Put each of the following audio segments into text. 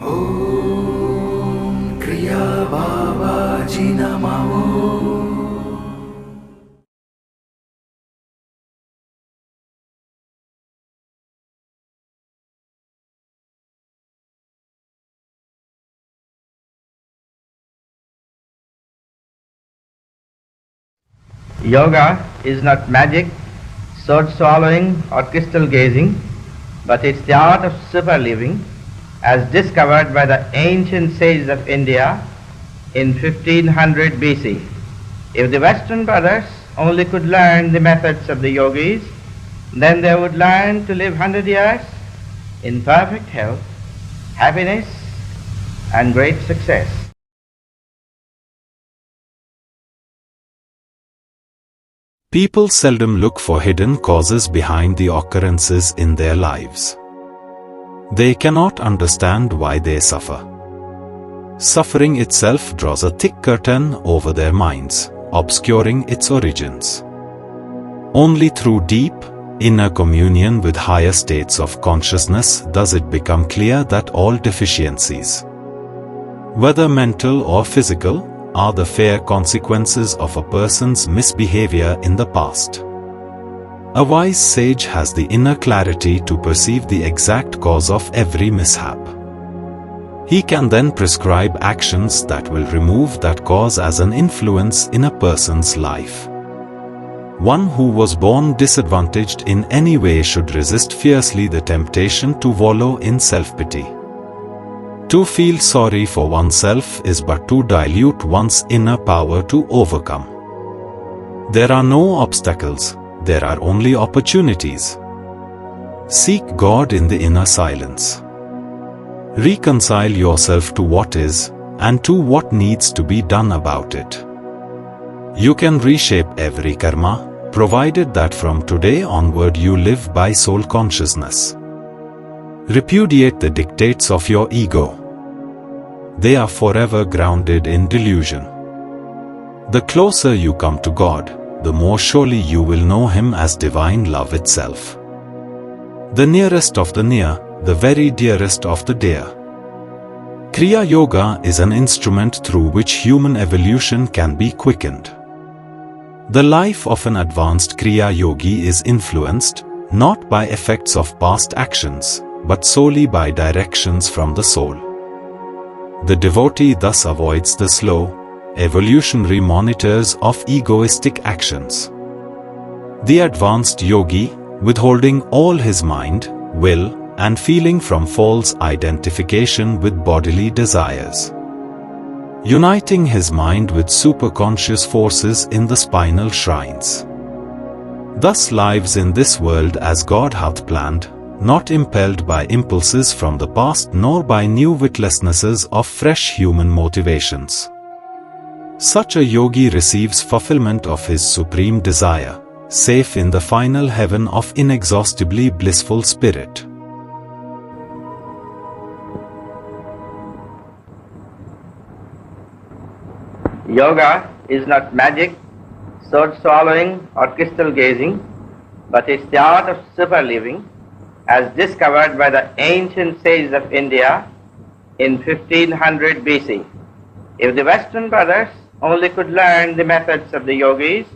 Om Kriya Babaji Namo. Yoga is not magic, sword swallowing or crystal gazing, but it's the art of super living as discovered by the ancient sages of India in 1500 BC. If the Western brothers only could learn the methods of the yogis, then they would learn to live 100 years in perfect health, happiness and great success. People seldom look for hidden causes behind the occurrences in their lives. They cannot understand why they suffer. Suffering itself draws a thick curtain over their minds, obscuring its origins. Only through deep, inner communion with higher states of consciousness does it become clear that all deficiencies, whether mental or physical, are the fair consequences of a person's misbehavior in the past. A wise sage has the inner clarity to perceive the exact cause of every mishap. He can then prescribe actions that will remove that cause as an influence in a person's life. One who was born disadvantaged in any way should resist fiercely the temptation to wallow in self-pity. To feel sorry for oneself is but to dilute one's inner power to overcome. There are no obstacles, there are only opportunities. Seek God in the inner silence. Reconcile yourself to what is, and to what needs to be done about it. You can reshape every karma, provided that from today onward you live by soul consciousness. Repudiate the dictates of your ego. They are forever grounded in delusion. The closer you come to God, the more surely you will know Him as divine love itself. The nearest of the near, the very dearest of the dear. Kriya Yoga is an instrument through which human evolution can be quickened. The life of an advanced Kriya Yogi is influenced, not by effects of past actions, but solely by directions from the soul. The devotee thus avoids the slow, evolutionary monitors of egoistic actions. The advanced yogi, withholding all his mind, will, and feeling from false identification with bodily desires, uniting his mind with superconscious forces in the spinal shrines, thus lives in this world as God hath planned, not impelled by impulses from the past nor by new witlessnesses of fresh human motivations. Such a yogi receives fulfillment of his supreme desire, safe in the final heaven of inexhaustibly blissful spirit. Yoga is not magic, sword swallowing or crystal gazing, but it's the art of super living as discovered by the ancient sages of India in 1500 BC. If the Western brothers only could learn the methods of the yogis,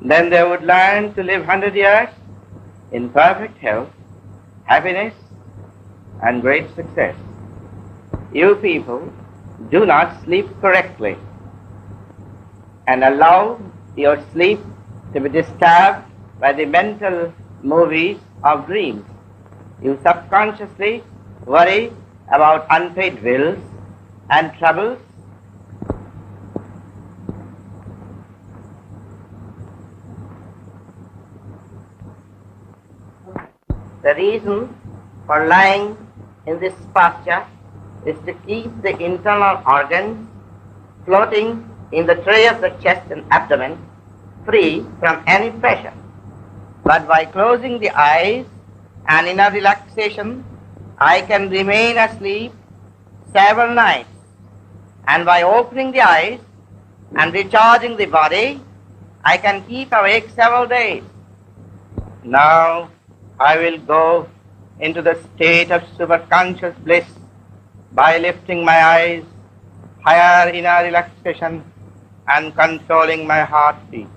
then they would learn to live 100 years in perfect health, happiness and great success. You people do not sleep correctly and allow your sleep to be disturbed by the mental movies of dreams. You subconsciously worry about unpaid bills and troubles. The reason for lying in this posture is to keep the internal organs floating in the tray of the chest and abdomen free from any pressure. But by closing the eyes and in a relaxation, I can remain asleep several nights. And by opening the eyes and recharging the body, I can keep awake several days. Now I will go into the state of superconscious bliss by lifting my eyes, higher inner relaxation and controlling my heartbeat.